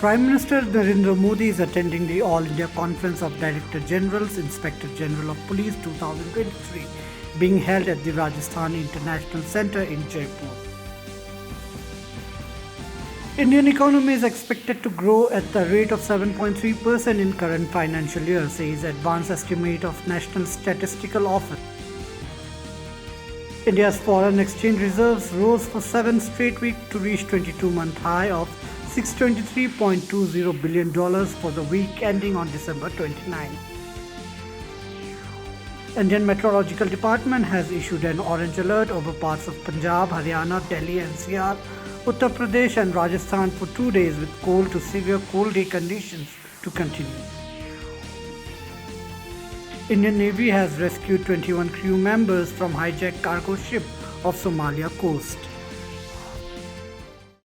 Prime Minister Narendra Modi is attending the All India Conference of Director Generals, Inspector General of Police 2023, being held at the Rajasthan International Centre in Jaipur. Indian economy is expected to grow at the rate of 7.3% in current financial year, says advanced estimate of National Statistical Office. India's foreign exchange reserves rose for 7 straight weeks to reach 22-month high of $623.20 billion for the week ending on December 29. Indian Meteorological Department has issued an orange alert over parts of Punjab, Haryana, Delhi, NCR, Uttar Pradesh and Rajasthan for 2 days with cold to severe cold day conditions to continue. Indian Navy has rescued 21 crew members from hijacked cargo ship off Somalia coast.